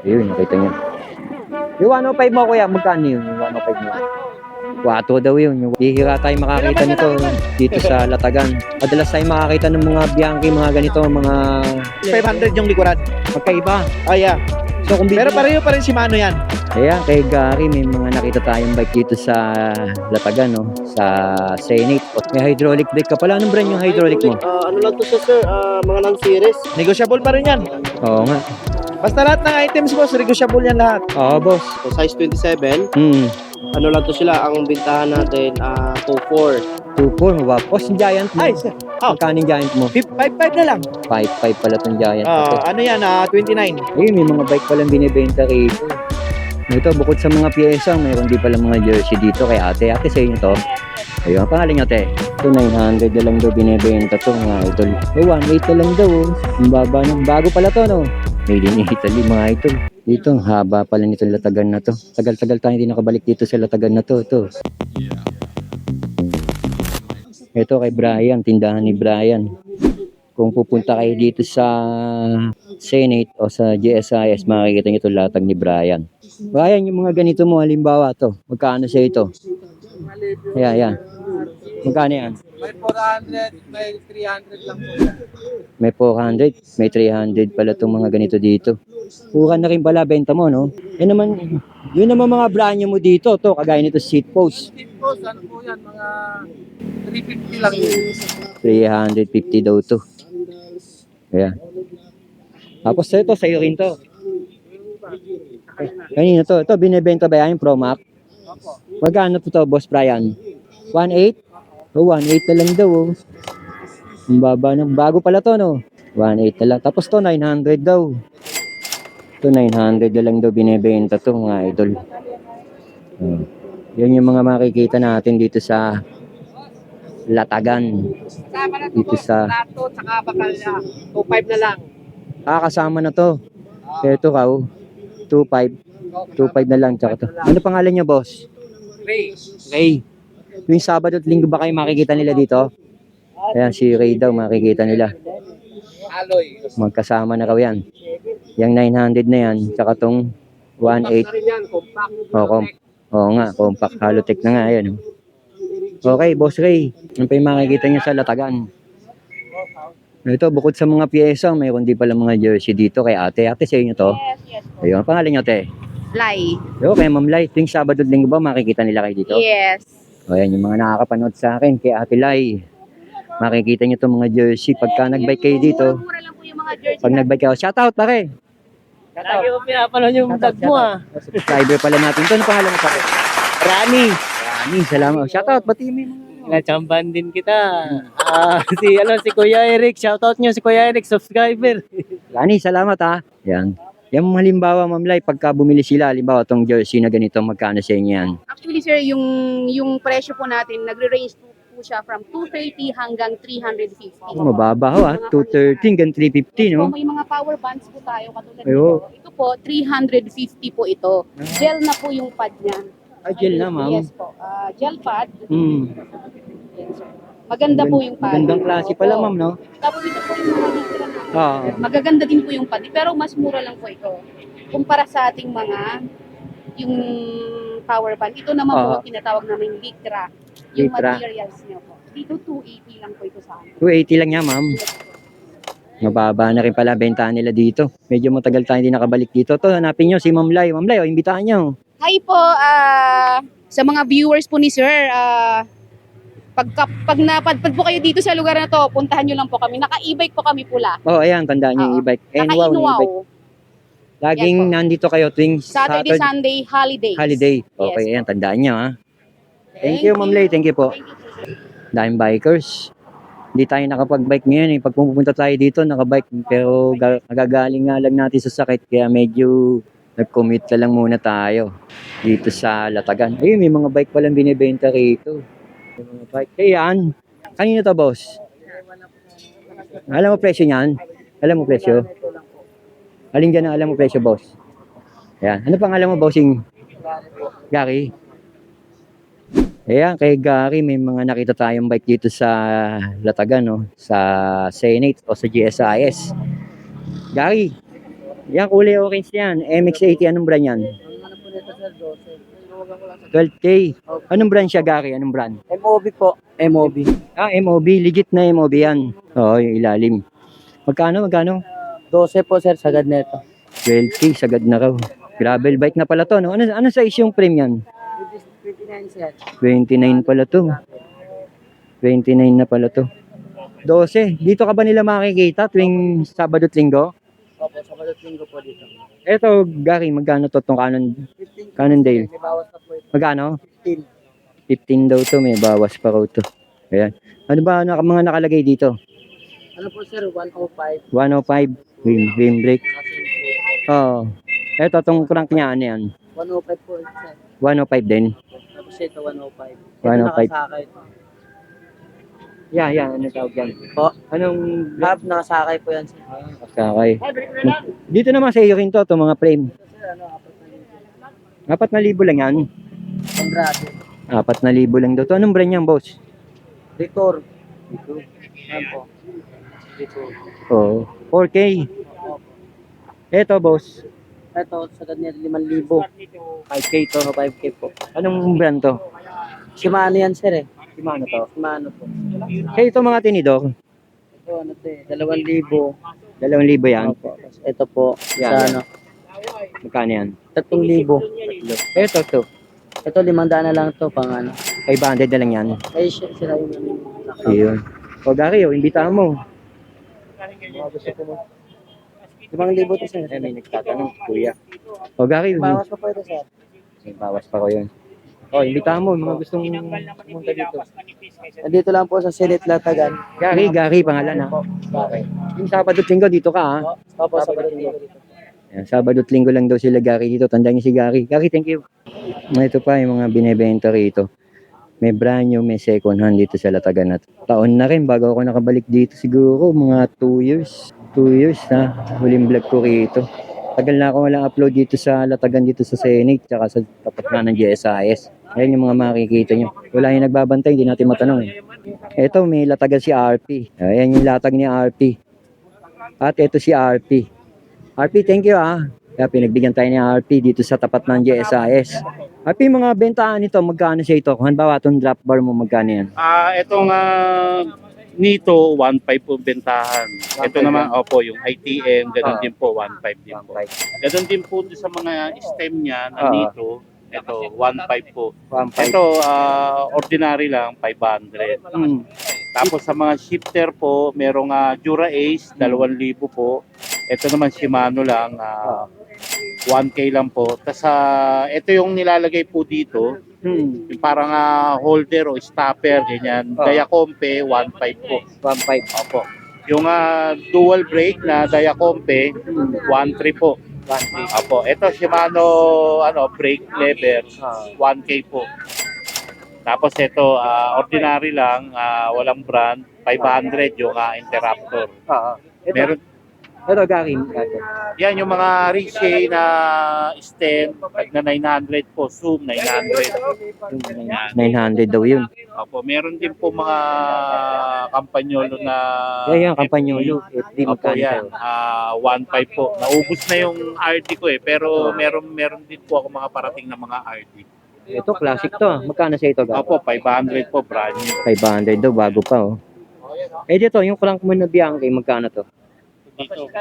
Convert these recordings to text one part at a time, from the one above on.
Ayun, nakita niyo. Yung 105 mo kuya, magkano yun? Yung 105 mo? 4 daw yun. Yung bihira tayo makakita nito dito sa Latagan. Madalas tayo makakita ng mga Bianchi, mga ganito, mga 500 yung likuran. magkaiba. Oh, yeah. So kung Pero bibili, pareho pa rin si Mano yan. ayan, kay Gary, may mga nakita tayong bike dito sa Latagan, no? Sa Senate. May hydraulic brake ka pala. Anong brand yung hydraulic mo? Ano lang to siya, sir? Mga non-series. Negotiable pa rin yan. Oo nga. Basta lahat ng items, boss, negotiable yan lahat. Oo, boss. So, size 27. Ano lang to sila, ang bintahan natin, 2.4. 2.4, mabapos. Yung Giant mo. Ay, sir. Oh, Magkano yung Giant mo? 5.5 na lang. 5.5 pala tong Giant. Ito. Ano yan, 29. Ayun, may mga bike palang binibenta rito. Ito, bukod sa mga piyesa, mayroon din pala mga jersey dito kay ate. Ate, sa inyo to? Ayun, ang pangalan niyo, ate? Ito, 900 na lang daw binibenta to, mga idol. 1.8 na lang daw, oh. Ang baba ng bago pala to, no? Made in Italy, mga idol. Dito, ang haba pala nito Latagan na to. Tagal-tagal tayo hindi nakabalik dito sa Latagan na to. Ito. Ito kay Brian, tindahan ni Brian. Kung pupunta kayo dito sa Senate o sa GSIS, makikita nyo ito latag ni Brian. Brian, yung mga ganito mo, halimbawa to, magkano siya ito? Ayan. Magkano yan? May 400, may 300 lang po. May 400, may 300 pala itong mga ganito dito. Pura na rin pala benta mo, no? Yun naman mga brand mo dito, to, kagaya nito seat post. Tip po, ano po yan, mga 350 lang yun. 350 daw to. Ayan. Tapos ito, sa'yo rin to. Kanina to, ito binibenta ba yan yung Pro Max? Magkano to, Boss Brian? 1.8? Oh, 1.8 na lang daw, oh. Ang baba ng bago pala to, no? 1.8 na lang. Tapos to, 900 daw. Ito, 900 na lang daw binibenta to, mga idol. Yan yung mga makikita natin dito sa Latagan. Kasama na to, Dito boss. sa- Lato, tsaka bakal niya. 2.5 na lang. Kasama na to. Ito ka, oh. 2.5. 2.5 na lang. Tsaka to. Ano pangalan niyo, boss? Ray. Ray. Yung Sabado at Linggo ba kayo makikita nila dito? Ayan, si Ray daw makikita nila. Alloy. Magkasama na raw yan. Yung 900 na yan, tsaka tong 1.8. Na rin yan, compact. Oo nga, compact Halotech na nga. Ayan. Okay, Boss Ray. Ano pa yung makikita niyo sa Latagan? Ito, bukod sa mga piyesa, mayroon din pala mga jersey dito kay ate. Ate, sa inyo to? Yes. Ayun, ang pangalan niyo, ate? Lai. Yo, kay Ma'am Lai. Tuwing Sabado at Linggo ba makikita nila kayo dito? Yes. O yan, yung mga nakakapanood sa akin kay Ate Lai. Makikita nyo itong mga jersey. Pagka nagbike kayo dito, Mura lang po yung mga jersey. pag nagbike kayo, shoutout pare! Lagi ko pinapanood yung vlog mo, Subscriber pala natin. Ito, ano pangalan mo pare? Rani. Rani, salamat. Shoutout, pati mo yung mga... Nachamban din kita. Si Kuya Eric. Shoutout nyo si Kuya Eric, subscriber. Rani, salamat ha. Yan. Yung halimbawa, Ma'am Lai, pagka bumili sila, halimbawa itong jersey na ganito, magkano sa inyo yan? Actually, sir, yung presyo po natin, nagre-range po siya from 230 hanggang 350. Mababa ho ha. 230 hanggang 350, no? So, may mga power bands po tayo katulad Ayo. nito. Ito po, 350 po ito. Gel na po yung pad niya. Gel na, ma'am. Yes po. Gel pad. Hmm. Yes, sir. Maganda po yung pad. Magandang klase pala, Opo. ma'am, no? Tapos ito po yung mga litra na. Magaganda din po yung pad, pero mas mura lang po ito. Kumpara sa ating yung power band. Ito naman po ang tinatawag namin litra. Yung Litra. materials niya po. Dito 280 lang po ito sa amin. 280 lang yan, ma'am. Mababa na rin pala bentahan nila dito. Medyo matagal tayo hindi nakabalik dito. To, hanapin nyo si Ma'am Lai. Ma'am Lai, imbitahan nyo. Hi po, sa mga viewers po ni Sir, pag napadpad po kayo dito sa lugar na to, puntahan nyo lang po kami. Naka-e-bike po kami pula. Oh, ayan, tandaan nyo yung Oo. e-bike. And wow, Naka-inuwaw. e-bike. Laging Yan po. nandito kayo tuwing Saturday, Sunday, holidays. holiday. Okay, Yes. ayan, tandaan nyo ha. Thank you, Ma'am Lai. Thank you po. Thank you po. Daming bikers. Hindi tayo nakapag-bike ngayon eh. Pag pupunta tayo dito, nakabike. Pero nagagaling nga lang natin sa sakit. Kaya medyo nag-commute na lang muna tayo dito sa Latagan. Ayun, may mga bike palang binibenta rito. May mga bike. Ayan. Kanino to, boss? Alam mo presyo niyan? Alam mo presyo? Alin dyan ang alam mo presyo, boss? Ayan. Ano pang alam mo, bossing? Gary? Ayan, kay Gary, may mga nakita tayong bike dito sa Latagan, no? Sa Senate o sa GSIS. Gary, Yan, kulay orange yan. MX-80, anong brand yan? Ano po nito sir, 12. 12K. Anong brand siya, Gary? Anong brand? MOB po. MOB. Ah, MOB. Legit na MOB yan. Oo, yung ilalim. Magkano? 12 po sir, sagad nito. 12K, sagad na raw. Gravel bike na pala to, no? Ano size yung frame yan? 29 sir. 29 pala to. 29 na pala to. 12. Dito ka ba nila makikita tuwing Sabado at Linggo? Opo, Sabado at Linggo po dito. Eto, Gary, magkano to tong Cannondale? May bawas na po ito. Magkano? 15. 15 daw to, may bawas pa raw to. Ayan. Ano ba mga nakalagay dito? Ano po sir, 105. 105, rim brake. Oo. Eto, tong crank niya, ano yan? 105 po sir. 105 din. Tapos ito 105. 105. Nakasakay. Yan, ano tawag yan? Po. Anong Hab, nakasakay po yan sir. sakay? Dito naman sa iyo rin to, mga frame. Sir, ano, 4,000. 4,000 lang yan. Kondrado. 4,000 lang daw to. Anong brand yan, boss? Victor. Yan po. Victor. Oo. 4K. Eto, boss. Ito, sagad niya 5,000. 5K to. 5K po. Anong brand to? Shimano yan sir eh. Shimano to. Shimano po. Kaya ito mga tinidor. Ito, ano to eh, 2,000. 2,000 yan. Opo. Tapos ito po, Yan, sa yan. ano, Magkano yan? 3,000. Eto to. Ito, 500 na lang to, pang ano. 500 na lang yan. Ay, sila yung ano. Ayun. O Gary, imbitahan mo. Mga gusto ko mo. 5,000 to sir. Eh, may nagtatanong, kuya. O Gary, Bawas pa po ito sir. may bawas pa ko yun. O, imbitahan mo, mga gustong pumunta dito. Nandito lang po sa Senate Latagan. Gary, pangalan ha. Bakit? Yung Sabado at Linggo, dito ka ha. Opo, sa Balinggo. Ayan, Sabado at Linggo lang daw sila Gary dito. Tandaan niyo si Gary. Gary, thank you. Ito pa yung mga binebenta rito. May brand new, may second hand dito sa Latagan. At taon na rin bago ako nakabalik dito siguro. Mga 2 years. 2 years na. Huling vlog ko rito. Tagal na ako walang upload dito sa Latagan, dito sa Senate, tsaka sa tapat na ng GSIS. Ayan yung mga makikita nyo. Wala yung nagbabantay, hindi natin matanong. Ito, may latagan si RP. Ayan yung latag ni RP. At ito si RP. RP, thank you ah. Kaya pinagbigyan tayo ni RP dito sa tapat ng GSIS. RP, mga bentahan nito, magkano siya ito? Kung halimbawa itong drop bar mo, magkano yan? Itong nito 1.5 po bentahan. 1.5 Ito naman yan. opo yung ITM, ganun Ah. din po 1.5 din po. 1.5. Ganun din po sa mga stem niya Ah. na nito. Ito 1.5 po. 1.5. Ito ordinary lang 500. Tapos sa mga shifter po, merong Jura Ace 2,000 po. Ito naman Shimano lang 1K lang po. Tapos ito yung nilalagay po dito, yung parang holder o stopper ganyan. Ah. Diacompe 1.5 po. 1.5. Opo. Yung dual brake na Diacompe 1.3 po. 1.5. Opo. Ito Shimano brake lever 1K po. Tapos ito ordinary lang, walang brand, 500 yung interrupter. Meron Ito, Gary. yan yung mga Riche na stem na 900 po, Zoom 900. 900 daw yun. Opo, meron din po mga kampanyolo na Yan, kampanyolo. FD, Opo, magkano yan. sa'yo? 1.5 po. Naubos na yung RD ko pero meron din po ako mga parating na mga RD. Ito, classic to. Magkano sa ito, Gary? Opo, 500 po, brand new. 500 daw, bago pa oh. Eh dito, yung crank mo na Bianchi, magkano to? Dito.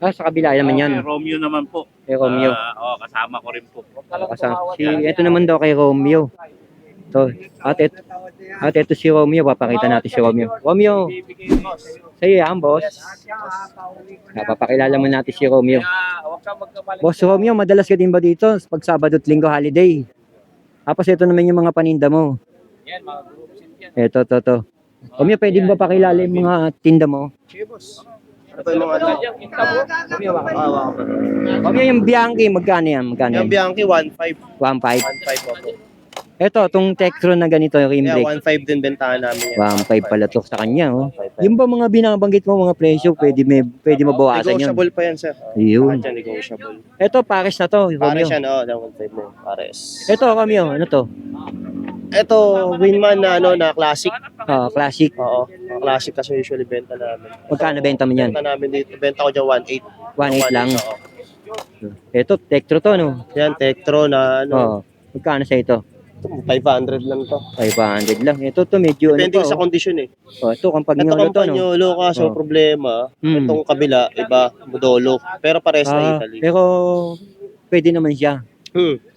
Sa kabila naman yan. Romeo naman po. Kay Romeo. Kasama ko rin po. Ito naman daw kay Romeo. To, at ito si Romeo, papakita natin si Romeo. Romeo, sa'yo yan, boss. Papakilala mo natin si Romeo. Boss Romeo, madalas ka din ba dito pag Sabado at Linggo holiday? Tapos ito naman yung mga paninda mo. Yan, mga groups yan. Ito, to. Romeo, pwede ba pakilala yung mga tinda mo? Ano ba yung mga Romeo, yung Bianchi, magkano yan? Magkano Yung yan? Bianchi 1.5. 1.5. 1.5 po. Ito, itong Textron na ganito, yung rim Yeah, brake. 1.5 din bentahan namin yan. 1.5 pala to sa kanya, oh. Yung ba mga binabanggit mo, mga presyo, pwede mabawasan yun. Negotiable pa yan, sir. Yun. Yan, negotiable. Ito, pares na to, Pares Romeo. yan, yung 1.5 mo. Pares. Ito, Romeo, ano to? Ito, Winman na na classic. Classic. Oo, mga classic kasi usually benta namin. Magkano benta mo yan? Benta namin dito, benta ko dyan 1.8. 1.8 lang. Oo. Ito, Tektro to, no? Yan, Tektro na ano, Oo. Magkano sa ito? 500 lang to. 500 lang. Ito to, medyo Depende ano sa pa, kondisyon eh. oh. Ito, Ito Campagnolo to, no? Campagnolo, kaso Oh. problema, Hmm. itong kabila, iba, Modolo. Pero pares na Italy. Pero, pwede naman siya.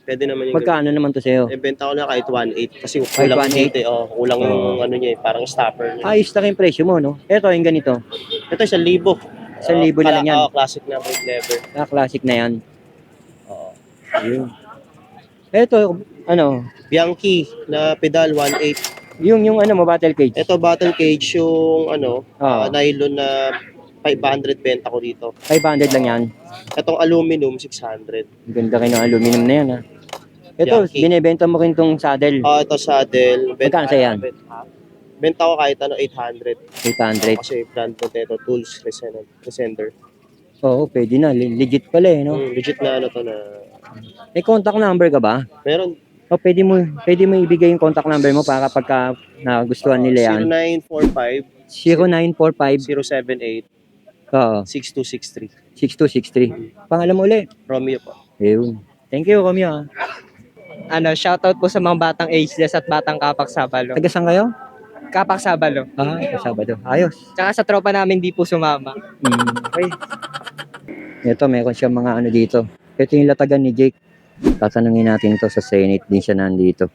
Pwede naman yung Magkano naman to sa'yo? benta ko na kahit 1.8 kasi kulang 1.8? dito eh. Oh, kulang yung ano niya eh, parang stopper niya. Ayos na yung presyo mo, no? Ito, yung ganito. Ito 1,000. 1,000 na lang yan. Classic na brake lever. Classic na yan. Oo. Yun. Ito, ano, Bianchi na pedal 1.8. yung ano mo, battle cage. Ito battle cage yung ano, Oo. nylon na 500 benta ko dito. 500 lang yan. Itong aluminum 600. Ang ganda kayo ng aluminum na yan, ha? Ito, Yankee. binibenta mo rin tong saddle. Ito saddle. Magkano sa yan? Benta ko kahit ano 800. 800. Kasi brand ko ito, tools, resender. Oo, pwede na. Legit pala eh, no? Legit na ano to na. May contact number ka ba? Meron O pwede mo ibigay yung contact number mo para pagka nagustuhan nila yan. 0945 0945 078 oo, 6263. 6263. Pangalan mo ulit. Romeo po. Ayun. Thank you, Romeo. Ha? Shoutout po sa mga batang ageless at batang Kapak Sabalo. Taga saan kayo? Kapak Sabalo. Sabado. Ayos. Tsaka sa tropa namin di po sumama. Okay. Ito, meron siya mga ano dito. Ito yung latagan ni Jake. Tatanungin natin to sa Senate. Din siya nandito.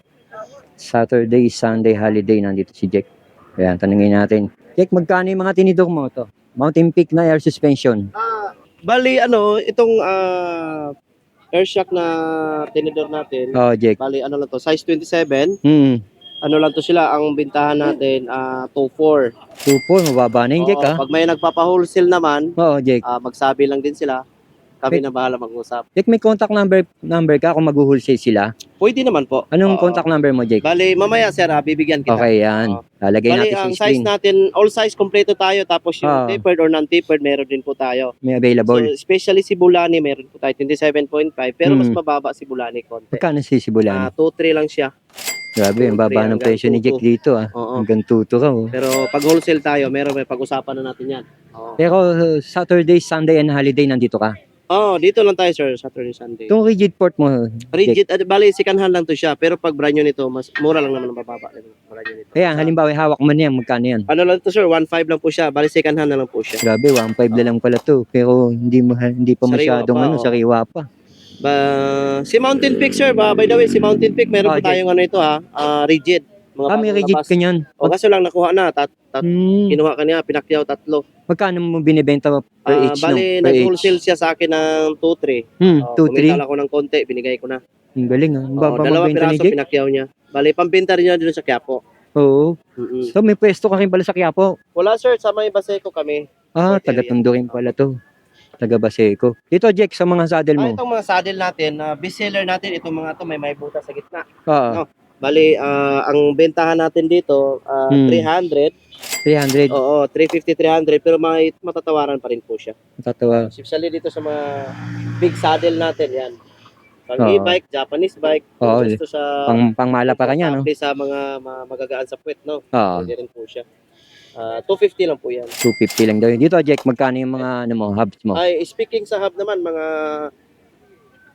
Saturday, Sunday, holiday. Nandito si Jake. Ayan, tanungin natin. Jake, magkano yung mga tinidor mo to? Mountain Peak na air suspension. Bali ano, itong air shock na tinidor natin. Oh, Jake. Bali ano lang to, size 27. Ano lang to sila, ang bintahan natin 2.4. 2.4, mababa na yung Jake, ha? Pag may nagpapa-wholesale naman, Oo, Jake. magsabi lang din sila. Kami na bahala mag-usap. Jake, may contact number ka kung mag-wholesale sila? Pwede naman po. Anong Oo. contact number mo, Jake? Bali, mamaya sir, bibigyan kita. Okay, yan. Oo. Lalagay Bali, natin ang sa size screen. natin, all size kompleto tayo. Tapos yung Oo. tapered or non-tapered, meron din po tayo. May available. So, especially si Bulani, meron po tayo 27.5. Pero mas Mm. mababa si Bulani konti. Magkano si Sibulan? 2.3 lang siya. Grabe, ang baba ng hanggang presyo ni 2.2. Jake dito, ah. Oo. Hanggang 2 ka, oh. Pero pag wholesale tayo, may pag-usapan na natin yan. Oo. Pero Saturday, Sunday, and holiday, nandito ka. Dito lang tayo sir, Saturday, Sunday. Itong rigid port mo, Rigid, bali, second hand lang to siya. Pero pag brand new nito, mas mura lang naman ang bababa. Brand new nito. Kaya halimbawa, hawak mo na yan, magkano yan? Ano lang to sir, 1.5 lang po siya. Bali, second hand na lang po siya. Grabe, 1.5 na lang pala to. Pero hindi pa Sariwa masyadong pa, ano, oh. sariwa pa. Si Mountain Peak sir, by the way, si Mountain Peak, meron po Okay. tayong ano ito rigid. Mga May bagong rigid labas. ka niyan. Kaso lang nakuha na, kinuha ka niya, pinakyaw 3. Magkano mo binibenta per each, no? Bali, Per nag-wholesale siya sa akin ng 2.3. 2-3. Kumita ako ng konti, binigay ko na. Ang galing, ah. Ang baba Dalawa magbenta ni piraso, Jake. pinakyaw niya. Bali, pambenta rin niya dito sa Quiapo. Oo. Mm-mm. So, may pwesto ka rin pala sa Quiapo. Wala sir, sa may Baseco kami. Port Taga area. Tondo rin pala to. Taga Baseco. Dito, Jake, sa mga saddle mo. Itong mga saddle natin, best seller natin, itong mga to may butas sa gitna. Oo. No. Bali, ang bentahan natin dito, 300. 300. Oo, 350, 300. Pero may matatawaran pa rin po siya. Tatawa. Especially dito sa mga big saddle natin, yan. Pang Oo. e-bike, Japanese bike. Oo, Gusto sa Pangmala pa kanya, no? sa mga magagaan sa puwet, no? Oo. Pwede rin po siya. 250 lang po yan. 250 lang daw. Dito, Jake, magkano yung mga ano mo, hubs mo? Ay, speaking sa hub naman, mga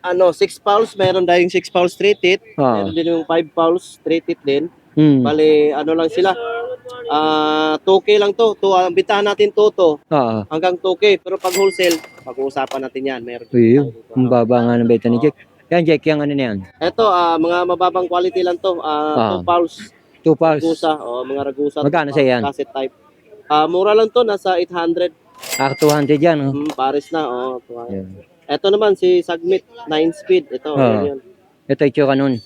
6 pulse, meron tayong 6 pulse straight it. Oo. Meron din yung 5 pulse straight it din. Hmm. Bali, ano lang sila. 2K lang to. Ang bitahan natin to Oo. hanggang 2K. Pero pag wholesale, pag-uusapan natin yan. Meron Uyun. tayo dito. Ang baba nga ng beta ni Jake. Yan, Jake, yung ano na yan. Ito, mga mababang quality lang to. 2 pulse, 2 pulse. Ragusa. Mga Ragusa. Magkano sa yan? Cassette type. Mura lang to, nasa 800. 200 yan, oh. Pares na. 200. Yan. Ito naman, si Sagmit, 9 speed. Ito, yan. Ito yung tsura nun.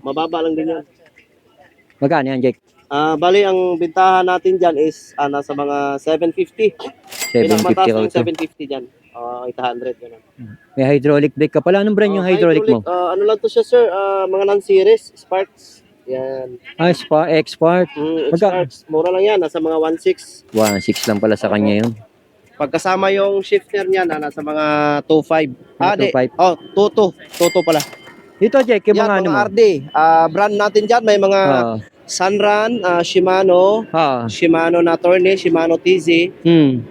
Mababa lang din yan. Magkano yan, Jake? Bali, ang bintahan natin dyan is nasa mga 750. 750 Pinakamataas raw ng ito. 750 dyan. 800. Ganun. May hydraulic brake ka pala. Anong brand yung hydraulic mo? Ano lang to siya, sir? Mga non-series, Sparks. Yan. Export. Sparks. Mura lang yan. Nasa mga 1.6. 1.6 lang pala sa kanya yun. Pagkasama yung shifter niya, nasa mga 2.5. 2.5. 2.2. 2.2 pala. Dito, Jake, yung Yan, mga ano mo. RD. Brand natin dyan, may mga Sunrun, Shimano, Shimano na Tourney, Shimano TZ.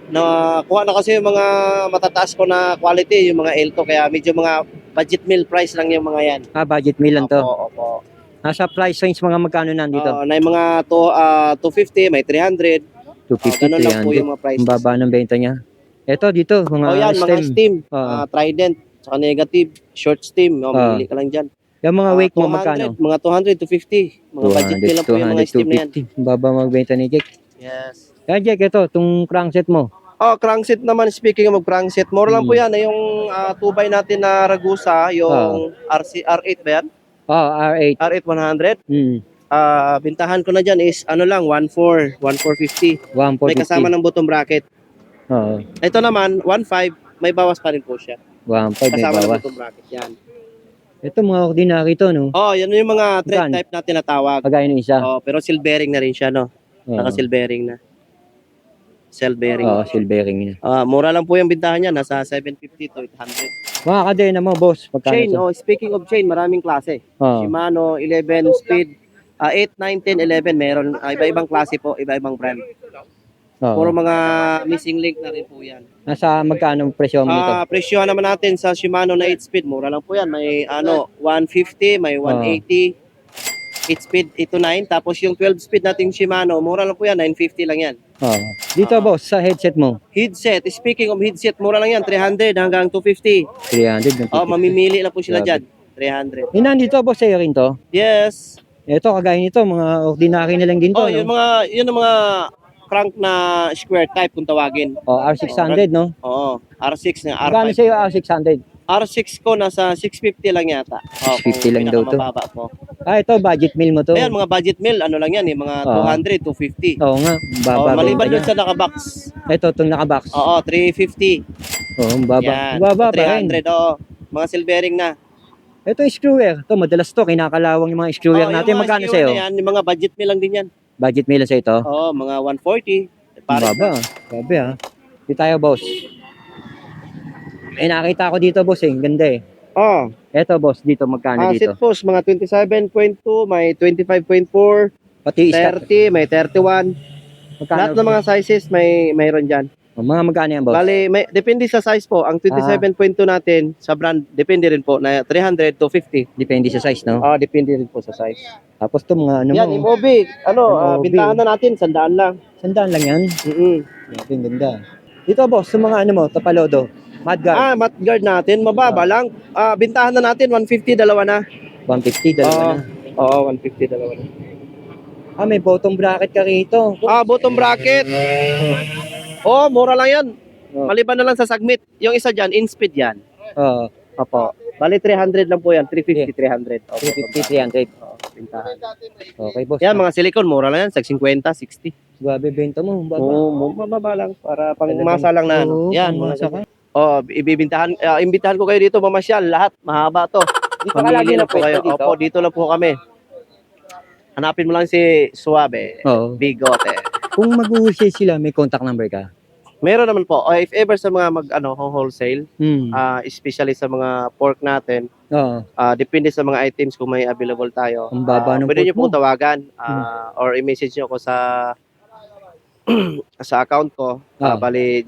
Nakuha na kasi yung mga matataas ko na quality, yung mga Elto, kaya medyo mga budget meal price lang yung mga yan. Budget meal lang to. Opo. Nasa price range mga magkano nandito? Na yung mga 250, may 300. 250, Ganun lang po 300. yung mga prices. Ang baba ng benta niya. Ito, dito, mga Yan, mga steam. Oo. Trident, saka negative, short steam. Mamili ka lang dyan. Yung mga weight mo, magkano? Mga 200 to 50. Mga budget meal lang po yung mga steam na yan. 250. Ang baba magbenta ni Jake. Yes. Kaya Jake, ito, itong crankset mo. Crankset naman, speaking of crankset, more lang po yan. Yung 2x natin na Ragusa, yung R8 ba yan? R8. R8 100. Bintahan ko na dyan is ano lang, 1.4, 1.450. 1.450. May kasama ng bottom bracket. Oo. Ito naman, 1.5, may bawas pa rin po siya. 1.5 may Kasama ng bawas. bottom bracket, yan. Ito, mga ordinary to, no? Yan yung mga thread Magkano? type na tinatawag. Kagaya ng isa. Pero silvering na rin siya, no? Oo. Naka-silvering na. Silvering. Oo, silvering niya. Mura lang po yung bintahan niya, nasa 750 to 800. Mga kadena mo, boss. Magkano Chain, to? speaking of chain, maraming klase. Oo. Shimano, 11 speed, 8, 9, 10, 11, meron. Iba-ibang klase po, iba-ibang brand. Oo. Puro mga missing link na rin po yan. Nasa magkano ang presyo mo nito? Presyo naman natin sa Shimano na 8 speed, mura lang po yan. May 150, may 180, 8 speed, 8 to 9. Tapos yung 12 speed nating Shimano, mura lang po yan, 950 lang yan. Oo. Dito, boss, sa headset mo. Headset, speaking of headset, mura lang yan, 300 hanggang 250. 300. Mamimili lang po sila Grabe. dyan, 300. Yung nandito, boss, sa'yo rin to? Yes. Ito, kagaya nito, mga ordinary na lang din to. Yun No? ang mga crank na square type kung tawagin. R600, no? Oo, R6 na Magkano R5. sa'yo R600? R6 ko nasa 650 lang yata. 650 lang daw to. Pinakamababa po. Ito, budget meal mo to. Ayan, mga budget meal, ano lang yan, mga 200, 250. Oo nga, baba. Maliban benta dun niya. sa nakabox. Ito, itong nakabox. 350. Oo, baba. Yan, Baba pa rin. 300, Mga silvering na. Ito, screwer. Ito, madalas to, kinakalawang yung mga screwer natin. Yung mga Magkano SKU sa'yo? na yan, yung mga budget meal lang din yan. Budget meal sa ito? Mga 140. Baba. Grabe ha. Di tayo, boss. Nakita ko dito, boss eh. Ang ganda eh. Ito, boss, dito, magkano dito? Seat post, mga 27.2, may 25.4, Pati iska. 30, may 31. Magkano? Lahat ng mga sizes mayroon dyan. Mga magkano yan, boss? Bali, depende sa size po. Ang 27.2 natin sa brand, depende rin po na 300 to 50. Depende sa size, no? Depende rin po sa size. Tapos to mga ano Yan, mo. MOB. MOB. Bintahan na natin, 100 lang. Sandaan lang yan. Grabe, ang ganda. Dito, boss, sa mga ano mo, Tapalodo. Mudguard. Mat guard natin, mababa lang. Bintahan na natin, 150, dalawa na. 150, dalawa na. 150, dalawa na. May bottom bracket ka rito. Bottom bracket. Mura lang yan. Maliban na lang sa sagmit. Yung isa dyan, in-speed yan. Opo. Bali, 300 lang po yan. 350, 300. 350, 300. Bintahan. Okay, boss. Yan, mga silicone, mura lang yan. Sag 50, 60. Grabe, benta mo. Baba. Mababa lang. Para pang masa lang na. Yan, mga masa ka. ibibintahan. Imbitahan ko kayo dito, mamasyal. Lahat, mahaba to. Dito ka lagi Mamili na po kayo. dito? Opo, dito lang po kami. Hanapin mo lang si Suave. Oo. Bigote. Kung mag-wholesale sila, may contact number ka. Meron naman po. If ever sa mga wholesale, Hmm. especially sa mga pork natin, Oo. depende sa mga items kung may available tayo. Ang baba ng Pwede pork nyo po mo. tawagan or i-message nyo ako sa sa account ko. Bali,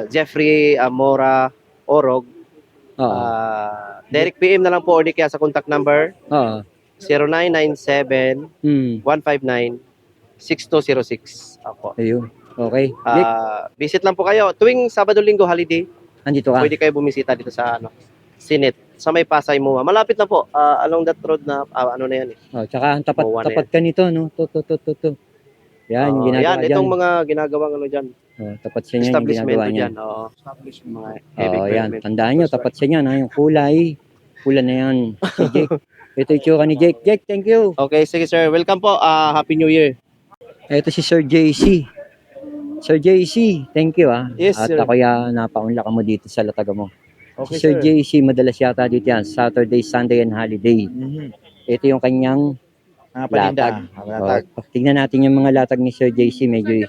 Jeffrey Mora Orog. Oo. Direct PM na lang po or di kaya sa contact number Oo. 0997 Hmm. 159 6206. Ako. Ayun. Okay. Jake, Visit lang po kayo. Tuwing Sabado-Linggo holiday, andito ka. pwede kayo bumisita dito sa Sinet. Sa may Pasay Mua. Malapit na po. Along that road na, na yan eh. Tsaka ang Bawa na tapat ka nito, no? To. Yan, yung ginagawa Yan, dyan. itong mga ginagawang dyan. Tapat siya niyan, yung Establishment ginagawa niya. dyan. Oo. Mga heavy Yan. equipment. Tandaan nyo, tapat siya niyan, ha? Yung kulay. Pula na yan. Si Jake. Ito yung tsura ni Jake. Jake, thank you. Okay, sige sir. Welcome po. Happy New Year. Ito si Sir JC. Sir JC, thank you, ha? Yes, At sir. ako napaunla ka mo dito sa Lataga mo. Okay, Si Sir JC, madalas yata dito yan. Saturday, Sunday, and holiday. Ito yung kanyang latag. Tingnan natin yung mga latag ni Sir JC. Medyo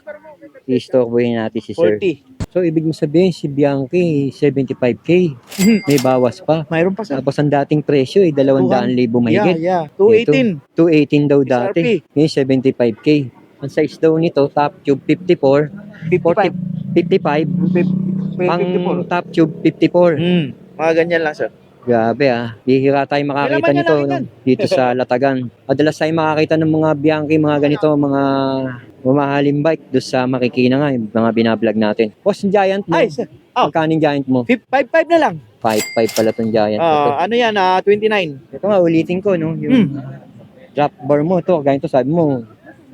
i-storbohin natin si Sir. 40. So So, ibig mo sabihin, si Bianchi, 75K. May bawas pa. Mayroon pa sir. Tapos ang dating presyo, 200,000 mahigit. Yeah. 218. 218 daw dati. SRP. Ngayon, 75K. Ang size daw nito, top tube 54, 55. 55, pang 54. top tube 54. Mga ganyan lang sir. Grabe bihira tayo makakita Kailan nito man yan dito sa Latagan. Madalas tayo makakita ng mga Bianchi, mga ganito, mga mamahaling bike doon sa Marikina nga, yung mga binablog natin. Boss, yung Giant mo, Ay sir. magkano yung Giant mo? 5.5 na lang. 5.5 pala tong Giant. Ito. Ano yan? 29. Ito nga, ulitin ko, no? Yung drop bar mo, to, ganito sabi mo.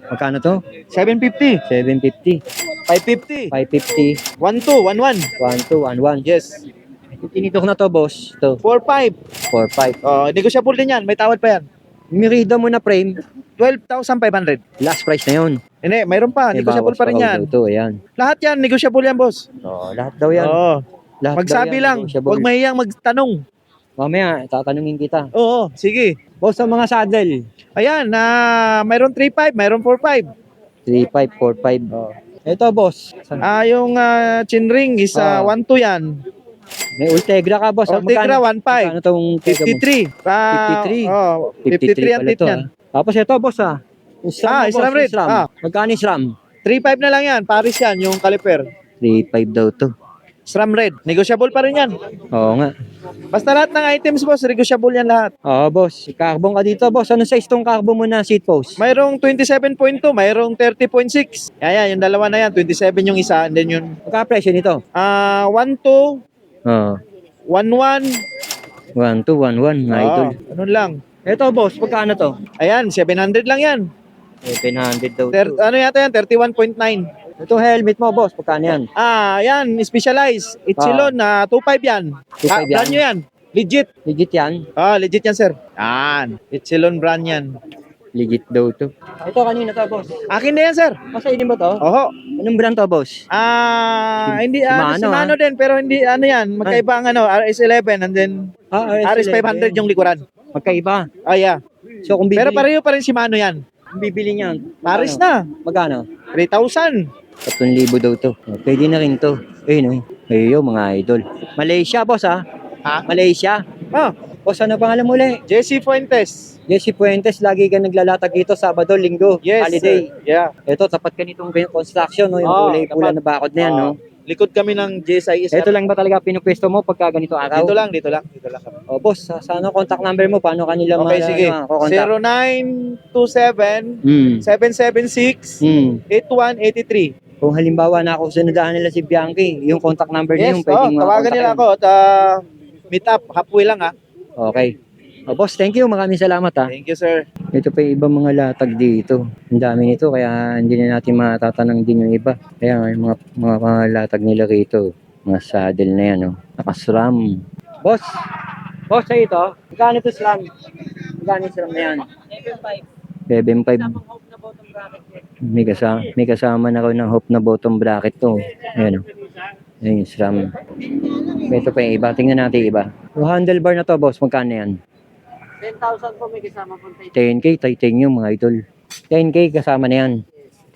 Magkano to? 750. 750, 550. 550, 12, 11. 1211. Yes. Tinitok na to, boss. Ito, 4.5. 4.5. Negotiable din yan. May tawad pa yan. Merida mo na frame, 12,500. last price na yun. Hindi, mayroon pa. May Negotiable bawas pa rin raw yan. daw to, ayan. Lahat yan, negotiable yan, boss. Lahat daw yan. Oo. Lahat Magsabi daw yan, lang. negotiable. Huwag mahiyang magtanong. Mamaya, tatanungin kita. Oo, sige. Boss, sa mga saddle, Ayan, mayroon 3.5, mayroon 4.5. 3.5, 4.5. Ito, boss. Yung chin ring is 1.2 yan. May Ultegra ka, boss. Ultegra, Magkano 1.5. tong Ultegra mo? 53. 53. Oh, 53 ang pala tip to, niyan. Tapos ito, boss, Yung SRAM mo, SRAM boss, red. yung SRAM. Magkano yung SRAM? 3.5 na lang yan. Paris yan, yung caliper. 3.5 daw to. SRAM red. Negotiable pa rin yan. Oo nga. Basta lahat ng items, boss, negotiable yan lahat. Oo, boss. Carbon ka dito, boss. Anong size tong carbon mo na seat post? Mayroong 27.2, mayroong 30.6. Yan, yung dalawa na yan. 27 yung isa, and then yun. Magka-presyo nito? 1.2, Oo. 1.1. 1211, mga idol. Ganun lang. Ito, boss. Magkano to? Ayan, 700 lang yan. 700 daw to. Ano yata yan? 31.9. Ito helmet mo, boss. Magkano yan? Yan, specialized. Epsilon, 2.5 yan. 2.5 yan? Brand nyo yan. Legit. Legit yan? Legit yan, sir. Yan. Epsilon brand yan. Legit daw to. Ito, kanina to, boss. Akin na yan, sir. Masa din ba to? Oho. Anong brand to, boss? Hindi, Shimano, Shimano din, pero hindi, yan. Magkaiba ang RS11 and then RS500 yung likuran. Magkaiba. Yeah. So, kung bibili, Pero pareho pa rin Shimano yan. kung bibili niyan, Paris na. magkano? 3,000. 3,000 daw to. Pwede na rin to. Ayun, mga idol. Malaysia, boss, Malaysia. Boss, ano pangalan mo ulit? Jesse Fuentes. Jesse Fuentes, lagi ka naglalatag dito Sabado, Linggo, Yes, holiday. sir. Yeah. Ito, tapat ka nitong construction, no? Yung kulay pula na bakod na yan, no? Likod kami ng JSI. Ito lang ba talaga pinupwesto mo pagka ganito araw? Dito lang. O, boss, sa ano contact number mo? Paano kanila Okay, sige. kukontak? 0927 776 8183. Kung halimbawa na ako sunadahan nila si Bianchi, yung contact number niya Yes, yung pwedeng tawagan nila ako at meet up, halfway lang Okay. O, boss, thank you. Maraming salamat, Thank you, sir. Ito pa yung ibang mga latag dito. Ang dami nito, kaya hindi na natin matatanong din yung iba. Kaya yung mga latag nila rito. Mga saddle na yan, no? Naka-SRAM. Boss! Boss, sa ito, magkano ito SRAM? Magkano yung SRAM na yan? 7.5. May kasama na raw ng hope na bottom bracket to. Ayan, o. Ayan yung SRAM. Ito pa yung iba. Tingnan natin yung iba. Yung handlebar na to, boss, magkano yan? 10,000 po may kasama po. 10K, titanium mga idol. 10K kasama na yan.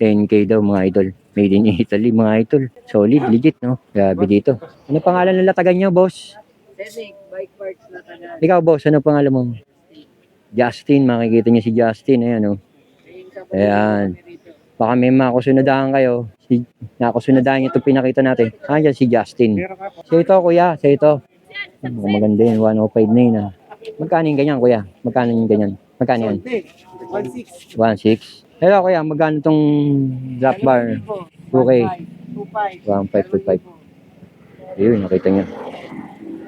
10K daw mga idol. Made in Italy mga idol. Solid, legit, no? Grabe dito. Ano pangalan ng latagan nyo, boss? Senic, bike parts na taga. Ikaw, boss, ano pangalan mo? Justin, makikita niyo si Justin. Ayan, no? Ayan. Baka may makusunadahan kayo. Nakusunadahan niyo ito pinakita natin. Ayan si Justin. Sa ito, kuya. Sa ito. Maganda yun. 105 na yun, Magkano yung ganyan, kuya? Magkano yung ganyan? Magkano yan? 1.6. 1.6. Hello, kuya. Magkano tong drop bar? 2K. 1.5, 2.5. Ayun, nakita niyo.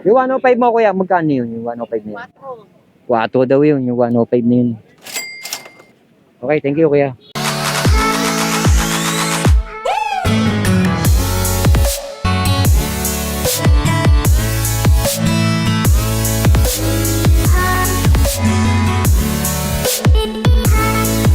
Yung 105 mo, kuya, magkano yun? Yung 105 na yun? 4 daw yun, yung 105 na yun. Okay, thank you, kuya.